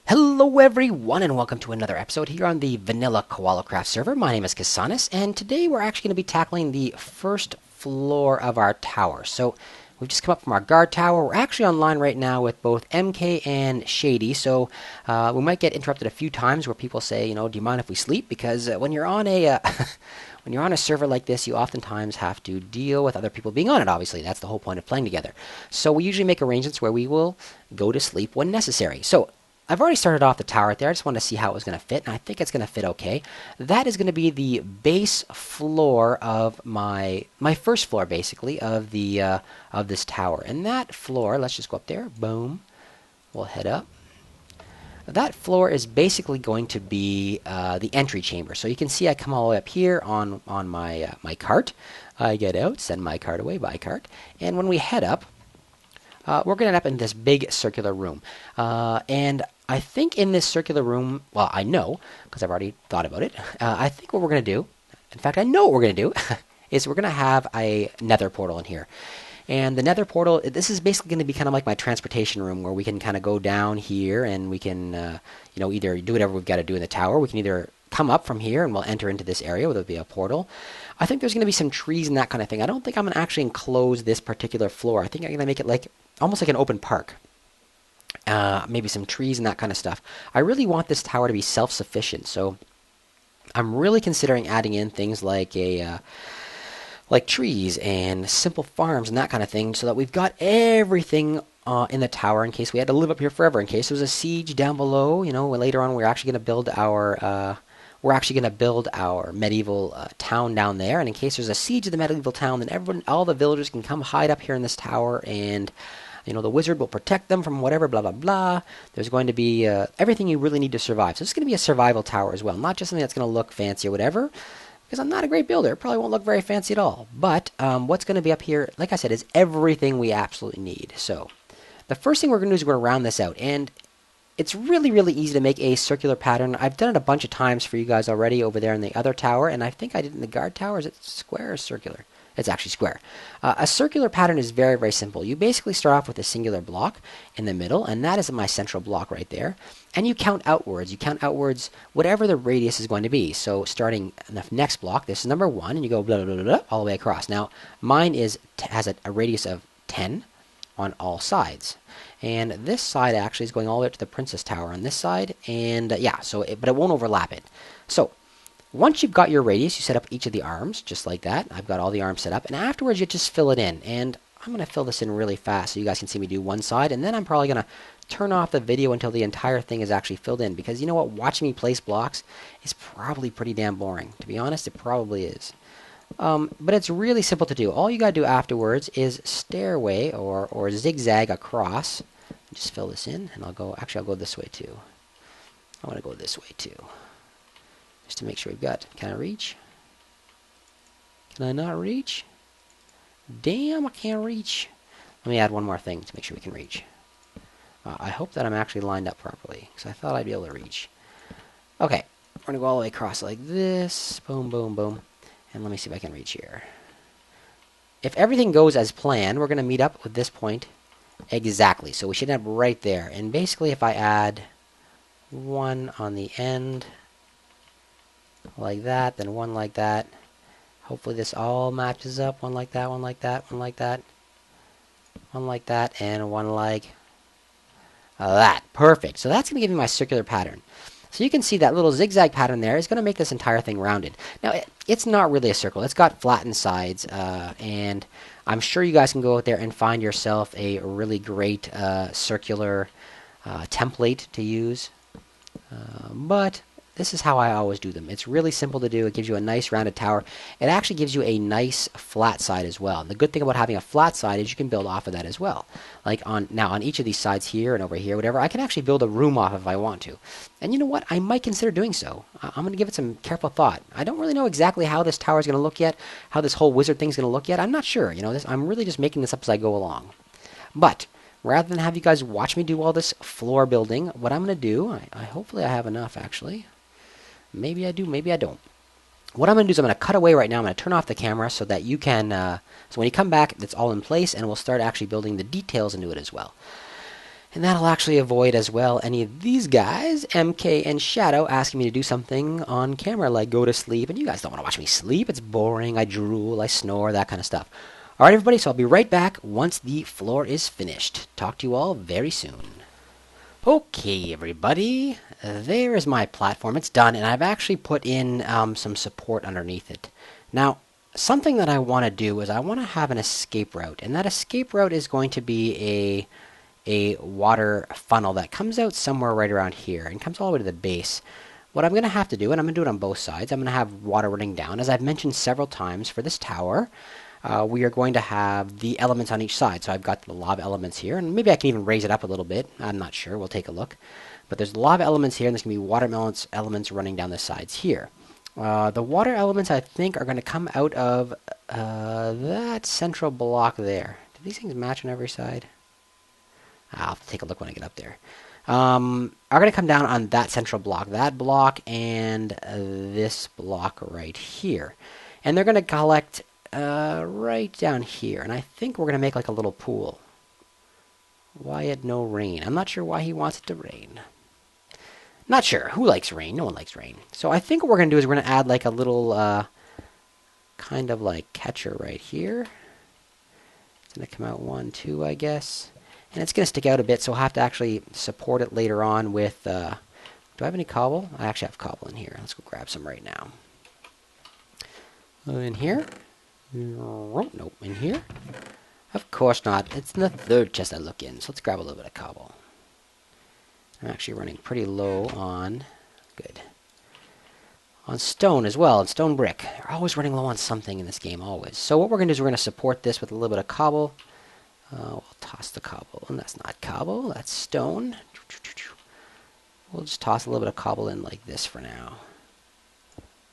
Hello everyone and welcome to another episode here on the Vanilla Koala Kraft server. My name is Casanis and today we're actually going to be tackling the first floor of our tower. So we've just come up from our guard tower. We're actually online right now with both MK and Shady, so we might get interrupted a few times where people say, do you mind if we sleep? Because when you're on a when you're on a server like this, you oftentimes have to deal with other people being on it, obviously. That's the whole point of playing together. So we usually make arrangements where we will go to sleep when necessary. So I've already started off the tower right there. I just wanted to see how it was going to fit, and I think it's going to fit okay. That is going to be the base floor of my first floor, basically, of the of this tower. And that floor, let's just go up there. Boom. We'll head up. That floor is basically going to be the entry chamber. So you can see I come all the way up here on my my cart. I get out, send my cart away, buy cart, and when we head up, we're going to end up in this big circular room. And I think in this circular room, well, I know, because I've already thought about it, I think what we're going to do, in fact, I know what we're going to do, is we're going to have a nether portal in here. And the nether portal, this is basically going to be kind of like my transportation room where we can kind of go down here and we can, either do whatever we've got to do in the tower. We can either come up from here and we'll enter into this area where there'll be a portal. I think there's going to be some trees and that kind of thing. I don't think I'm going to actually enclose this particular floor. I think I'm going to make it like almost like an open park. Maybe some trees and that kind of stuff. I really want this tower to be self-sufficient, so I'm really considering adding in things like like trees and simple farms and that kind of thing, so that we've got everything in the tower in case we had to live up here forever. In case there was a siege down below, later on we're actually going to build our medieval town down there, and in case there's a siege of the medieval town, then all the villagers can come hide up here in this tower, and the wizard will protect them from whatever, blah, blah, blah. There's going to be everything you really need to survive. So it's going to be a survival tower as well, not just something that's going to look fancy or whatever, because I'm not a great builder. It probably won't look very fancy at all. But what's going to be up here, like I said, is everything we absolutely need. So the first thing we're going to do is we're going to round this out, and it's really, really easy to make a circular pattern. I've done it a bunch of times for you guys already over there in the other tower, and I think I did it in the guard tower. Is it square or circular? It's actually square. A circular pattern is very, very simple. You basically start off with a singular block in the middle, and that is my central block right there. And you count outwards. You count outwards whatever the radius is going to be. So starting in the next block, this is number 1, and you go blah, blah, blah, blah, all the way across. Now, mine has a radius of 10 on all sides. And this side actually is going all the way up to the Princess Tower on this side. And but it won't overlap it. So once you've got your radius, you set up each of the arms, just like that. I've got all the arms set up. And afterwards, you just fill it in. And I'm going to fill this in really fast so you guys can see me do one side. And then I'm probably going to turn off the video until the entire thing is actually filled in. Because you know what? Watching me place blocks is probably pretty damn boring. To be honest, it probably is. But it's really simple to do. All you got to do afterwards is stairway or zigzag across. Just fill this in. And I'll go this way too. I want to go this way too. Just to make sure we've got, can I reach? Can I not reach? Damn, I can't reach. Let me add one more thing to make sure we can reach. I hope that I'm actually lined up properly, because I thought I'd be able to reach. Okay, we're going to go all the way across like this. Boom, boom, boom. And let me see if I can reach here. If everything goes as planned, we're going to meet up with this point exactly. So we should end up right there. And basically if I add one on the end like that, then one like that. Hopefully this all matches up. One like that, one like that, one like that, one like that, and one like that. Perfect. So that's going to give me my circular pattern. So you can see that little zigzag pattern there is going to make this entire thing rounded. Now, it's not really a circle. It's got flattened sides, and I'm sure you guys can go out there and find yourself a really great circular template to use. But this is how I always do them. It's really simple to do. It gives you a nice rounded tower. It actually gives you a nice flat side as well. And the good thing about having a flat side is you can build off of that as well. Like on each of these sides here and over here, whatever, I can actually build a room off if I want to. And you know what? I might consider doing so. I'm going to give it some careful thought. I don't really know exactly how this tower is going to look yet, how this whole wizard thing is going to look yet. I'm not sure. I'm really just making this up as I go along. But rather than have you guys watch me do all this floor building, what I'm going to do, hopefully I have enough actually. Maybe I do, maybe I don't. What I'm going to do is I'm going to cut away right now. I'm going to turn off the camera so that you can, so when you come back, it's all in place, and we'll start actually building the details into it as well. And that'll actually avoid as well any of these guys, MK and Shadow, asking me to do something on camera like go to sleep. And you guys don't want to watch me sleep. It's boring. I drool, I snore, that kind of stuff. All right, everybody, so I'll be right back once the floor is finished. Talk to you all very soon. Okay, everybody, there is my platform. It's done, and I've actually put in some support underneath it. Now, something that I want to do is I want to have an escape route, and that escape route is going to be a water funnel that comes out somewhere right around here and comes all the way to the base. What I'm going to have to do, and I'm going to do it on both sides, I'm going to have water running down. As I've mentioned several times for this tower, we are going to have the elements on each side. So I've got the lava elements here, and maybe I can even raise it up a little bit. I'm not sure. We'll take a look. But there's lava elements here, and there's going to be water elements running down the sides here. The water elements, I think, are going to come out of that central block there. Do these things match on every side? I'll have to take a look when I get up there. Are going to come down on that central block, and this block right here. And they're going to collect right down here. And I think we're going to make like a little pool. Wyatt, no rain. I'm not sure why he wants it to rain. Not sure. Who likes rain? No one likes rain. So I think what we're going to do is we're going to add like a little kind of like catcher right here. It's going to come out 1, 2, I guess. And it's going to stick out a bit, so I'll have to actually support it later on with... do I have any cobble? I actually have cobble in here. Let's go grab some right now. In here? Nope. In here? Of course not. It's in the third chest I look in, so let's grab a little bit of cobble. I'm actually running pretty low on... Good. On stone as well, and stone brick. You're always running low on something in this game, always. So what we're going to do is we're going to support this with a little bit of cobble. We'll toss the cobble, and that's not cobble, that's stone. We'll just toss a little bit of cobble in like this for now.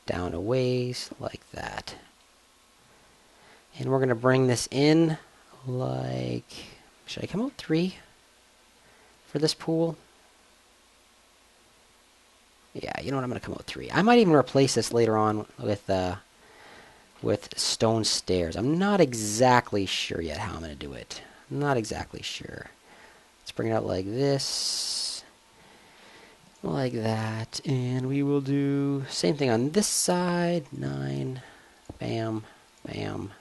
Down a ways, like that. And we're going to bring this in like... Should I come out 3 for this pool? Yeah, you know what, I'm going to come out 3. I might even replace this later on with stone stairs. I'm not exactly sure yet how I'm going to do it. Not exactly sure. Let's bring it out like this. Like that. And we will do same thing on this side. 9. Bam. Bam.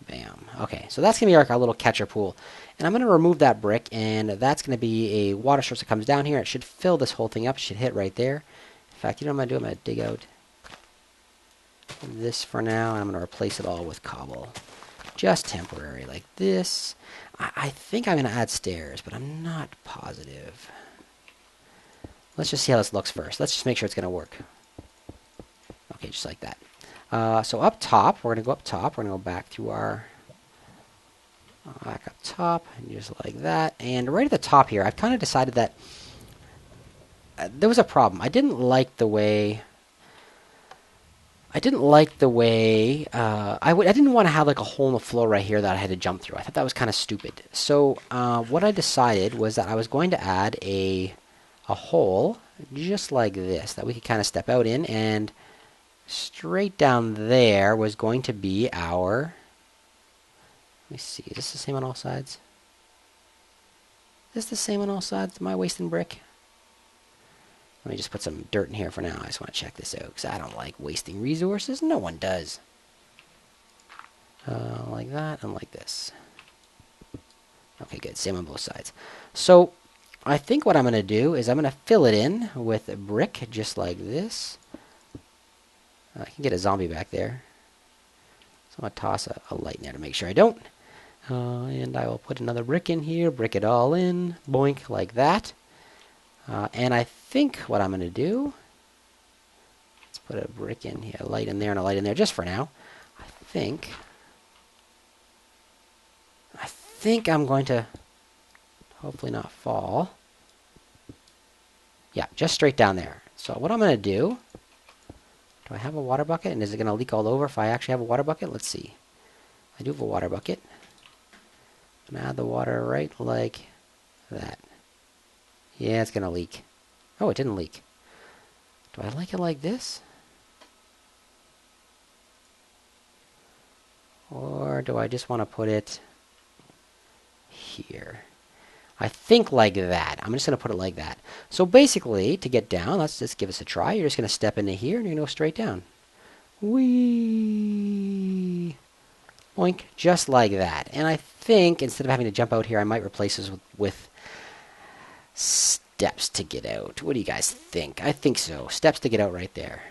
Bam. Okay, so that's going to be like our little catcher pool. And I'm going to remove that brick, and that's going to be a water source that comes down here. It should fill this whole thing up. It should hit right there. In fact, you know what I'm going to do? I'm going to dig out this for now, and I'm going to replace it all with cobble. Just temporary, like this. I think I'm going to add stairs, but I'm not positive. Let's just see how this looks first. Let's just make sure it's going to work. Okay, just like that. So up top, we're going to go up top. We're going to go back to our... back up top, and just like that. And right at the top here, I've kind of decided that there was a problem. I didn't like the way... I didn't want to have like a hole in the floor right here that I had to jump through. I thought that was kind of stupid. So what I decided was that I was going to add a hole just like this that we could kind of step out in, and straight down there was going to be our... Let me see, is this the same on all sides? Is this the same on all sides? Am I wasting brick? Let me just put some dirt in here for now. I just want to check this out, because I don't like wasting resources. No one does. Like that, and like this. Okay, good. Same on both sides. So, I think what I'm going to do is I'm going to fill it in with a brick, just like this. I can get a zombie back there. So I'm going to toss a light in there to make sure I don't. And I will put another brick in here, brick it all in, boink, like that. And I think what I'm going to do, let's put a brick in here, a light in there, and a light in there, just for now. I think I'm going to hopefully not fall. Yeah, just straight down there. So what I'm going to do I have a water bucket? And is it going to leak all over if I actually have a water bucket? Let's see. I do have a water bucket. I'm going to add the water right like that. Yeah, it's going to leak. Oh, it didn't leak. Do I like it like this? Or do I just want to put it here? I think like that. I'm just going to put it like that. So basically, to get down, let's just give us a try. You're just going to step into here, and you're going to go straight down. Whee! Oink, just like that. And I think, instead of having to jump out here, I might replace this with steps to get out. What do you guys think? I think so. Steps to get out right there.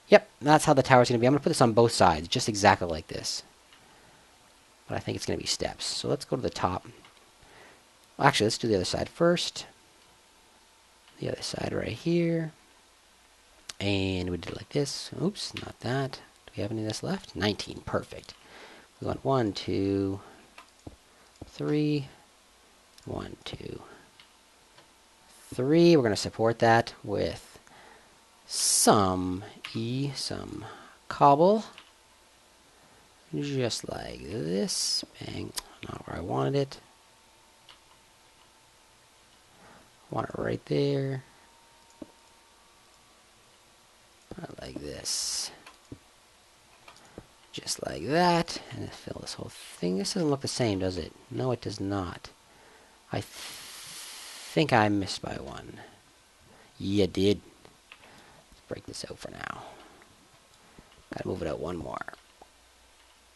Yep, that's how the tower's going to be. I'm going to put this on both sides, just exactly like this. But I think it's going to be steps. So let's go to the top. Well, actually, let's do the other side first. The other side right here. And we did it like this. Oops, not that. Do we have any of this left? 19, perfect. We want 1, 2, 3. 1, 2, 3. We're going to support that with some cobble. Just like this. Bang. Not where I wanted it. I want it right there. Like this. Just like that. And fill this whole thing. This doesn't look the same, does it? No, it does not. I think I missed by one. Yeah, did. Let's break this out for now. Gotta move it out one more.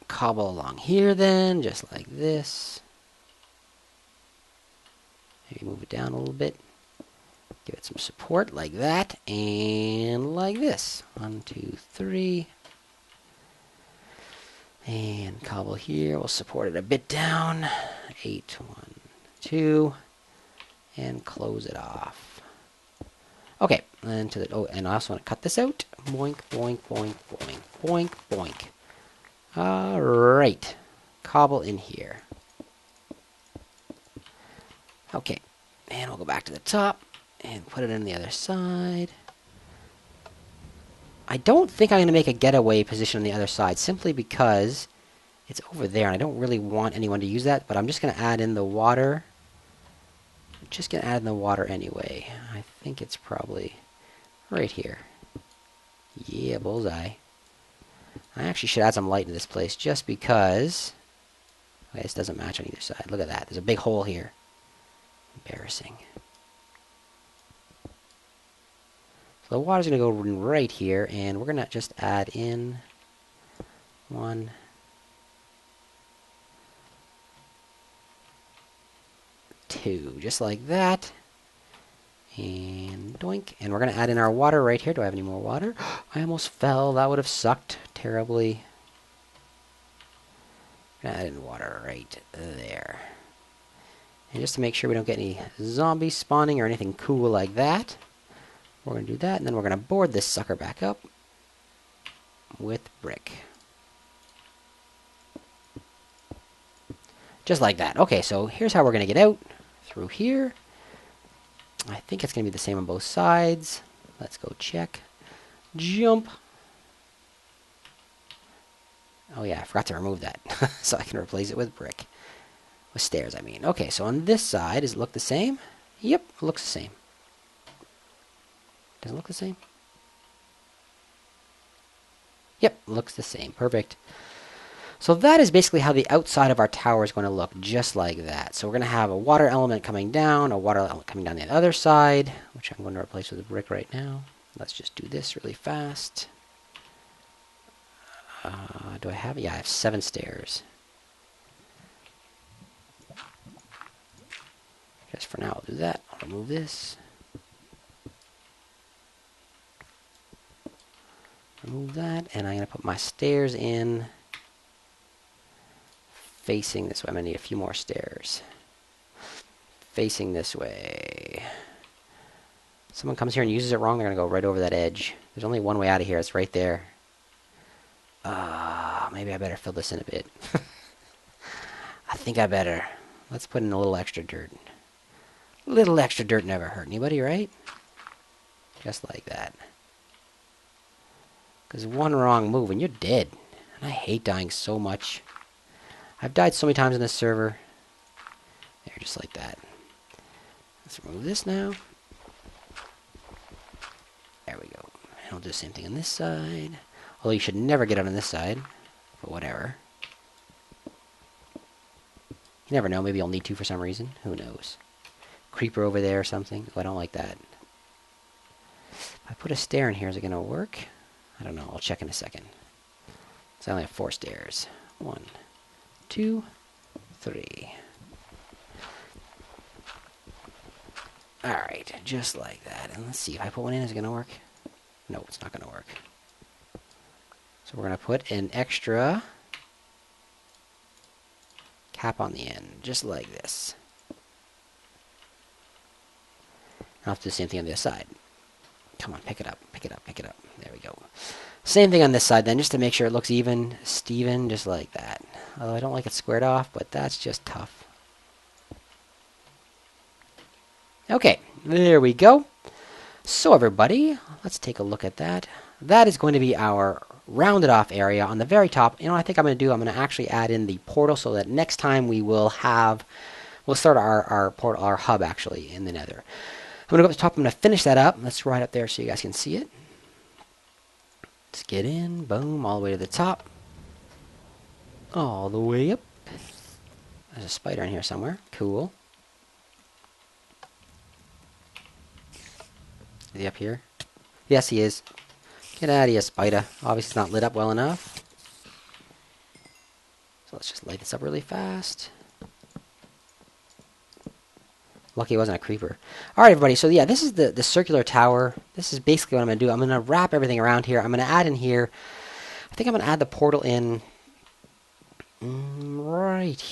Cobble along here then, just like this. Maybe move it down a little bit. Give it some support like that, and like this. 1, 2, 3. And cobble here. We'll support it a bit down. 8, 1, 2. And close it off. Okay, and and I also want to cut this out. Boink, boink, boink, boink, boink, boink. All right, cobble in here. Okay, and we'll go back to the top and put it on the other side. I don't think I'm going to make a getaway position on the other side, simply because it's over there, and I don't really want anyone to use that, but I'm just going to add in the water. I'm just going to add in the water anyway. I think it's probably right here. Yeah, bullseye. I actually should add some light in this place, just because... Okay, this doesn't match on either side. Look at that. There's a big hole here. Embarrassing. So the water's going to go right here, and we're going to just add in 1, 2, just like that. And doink. And we're going to add in our water right here. Do I have any more water? I almost fell. That would have sucked terribly. I'm going to add in water right there. And just to make sure we don't get any zombies spawning or anything cool like that, we're going to do that. And then we're going to board this sucker back up with brick. Just like that. Okay, so here's how we're going to get out. Through here. I think it's going to be the same on both sides. Let's go check. Jump. Oh yeah, I forgot to remove that. So I can replace it with brick. With stairs, I mean. Okay, so on this side, does it look the same? Yep, it looks the same. Does it look the same? Yep, looks the same. Perfect. So that is basically how the outside of our tower is going to look, just like that. So we're going to have a water element coming down, a water element coming down the other side, which I'm going to replace with a brick right now. Let's just do this really fast. Do I have it? Yeah, I have 7 stairs. Just for now, I'll do that. I'll remove this. Remove that, and I'm going to put my stairs in facing this way. I'm going to need a few more stairs. Facing this way. Someone comes here and uses it wrong, they're going to go right over that edge. There's only one way out of here. It's right there. Maybe I better fill this in a bit. I think I better. Let's put in a little extra dirt. A little extra dirt never hurt anybody, right? Just like that. Because one wrong move and you're dead. And I hate dying so much. I've died so many times in this server. There, just like that. Let's remove this now. There we go. And I'll do the same thing on this side. Although you should never get out on this side. But whatever. You never know. Maybe you'll need to for some reason. Who knows? Creeper over there or something. Oh, I don't like that. If I put a stair in here, is it going to work? I don't know. I'll check in a second. So I only have 4 stairs. 1, 2, 3. Alright, just like that. And let's see, if I put one in, is it going to work? No, it's not going to work. So we're going to put an extra cap on the end, just like this. I'll have to do the same thing on the other side. Come on, pick it up, pick it up, pick it up. There we go. Same thing on this side then, just to make sure it looks even, Steven, just like that. Although I don't like it squared off, but that's just tough. Okay, there we go. So everybody, let's take a look at that. That is going to be our rounded off area on the very top. You know what I think I'm going to do? I'm going to actually add in the portal so that next time we'll start our portal, our hub actually in the nether. I'm going to go up to the top. I'm going to finish that up. Let's right up there so you guys can see it. Let's get in. Boom. All the way to the top. All the way up. There's a spider in here somewhere. Cool. Is he up here? Yes, he is. Get out of here, spider. Obviously, it's not lit up well enough. So let's just light this up really fast. Lucky it wasn't a creeper. Alright, everybody. So, yeah, this is the circular tower. This is basically what I'm going to do. I'm going to wrap everything around here. I'm going to add in here. I think I'm going to add the portal in. Right.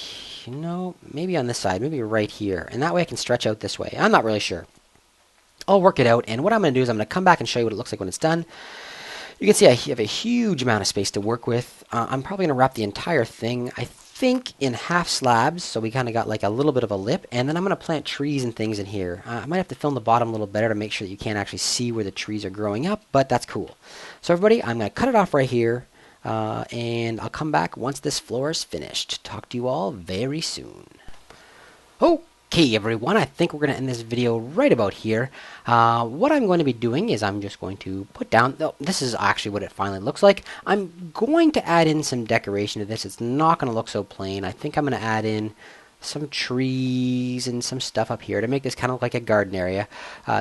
No, maybe on this side. Maybe right here. And that way I can stretch out this way. I'm not really sure. I'll work it out. And what I'm going to do is I'm going to come back and show you what it looks like when it's done. You can see I have a huge amount of space to work with. I'm probably going to wrap the entire thing, I think, in half slabs, so we kind of got like a little bit of a lip, and then I'm going to plant trees and things in here. I might have to film the bottom a little better to make sure that you can't actually see where the trees are growing up, but that's cool. So everybody, I'm going to cut it off right here, and I'll come back once this floor is finished. Talk to you all very soon. Okay, everyone, I think we're going to end this video right about here. What I'm going to be doing is I'm just going to put down, this is actually what it finally looks like. I'm going to add in some decoration to this. It's not going to look so plain. I think I'm going to add in some trees and some stuff up here to make this kind of like a garden area,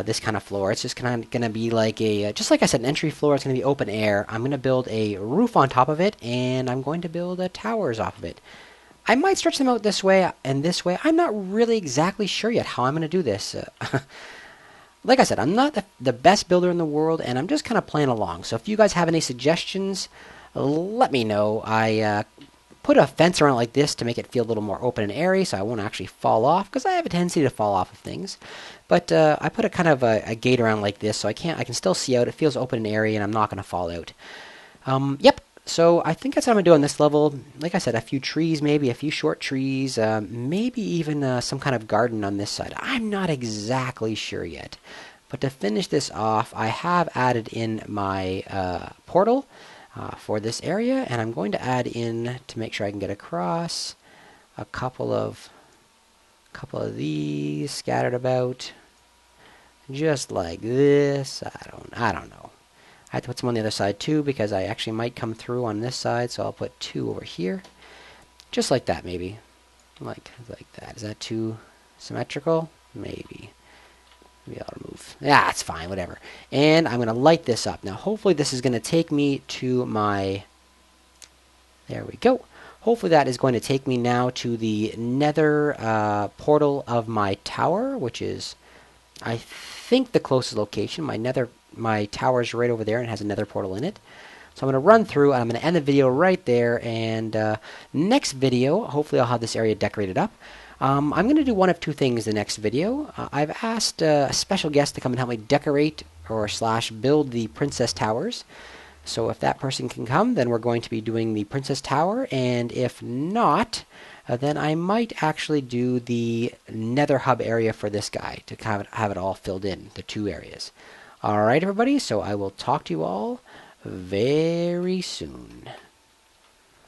this kind of floor. It's just kind of going to be like a, just like I said, an entry floor. It's going to be open air. I'm going to build a roof on top of it, and I'm going to build towers off of it. I might stretch them out this way and this way. I'm not really exactly sure yet how I'm going to do this. Like I said, I'm not the best builder in the world, and I'm just kind of playing along. So if you guys have any suggestions, let me know. I put a fence around like this to make it feel a little more open and airy so I won't actually fall off, because I have a tendency to fall off of things. But I put a kind of a gate around like this so I can still see out. It feels open and airy, and I'm not going to fall out. Yep. So I think that's what I'm going to do on this level. Like I said, a few trees, maybe a few short trees, maybe even some kind of garden on this side. I'm not exactly sure yet. But to finish this off, I have added in my portal for this area, and I'm going to add in, to make sure I can get across, a couple of these scattered about, just like this. I don't know. I have to put some on the other side too, because I actually might come through on this side, so I'll put 2 over here. Just like that, maybe. Like that. Is that too symmetrical? Maybe. Maybe I'll remove. Yeah, it's fine, whatever. And I'm going to light this up. Now, hopefully this is going to take me to my... There we go. Hopefully that is going to take me now to the nether portal of my tower, which is, I think, the closest location. My tower is right over there and has a nether portal in it. So I'm going to run through, and I'm going to end the video right there. And next video, hopefully I'll have this area decorated up. I'm going to do one of 2 things the next video. I've asked a special guest to come and help me decorate or / build the princess towers. So if that person can come, then we're going to be doing the princess tower. And if not, then I might actually do the nether hub area for this guy to kind of have it all filled in, the 2 areas. Alright, everybody, so I will talk to you all very soon.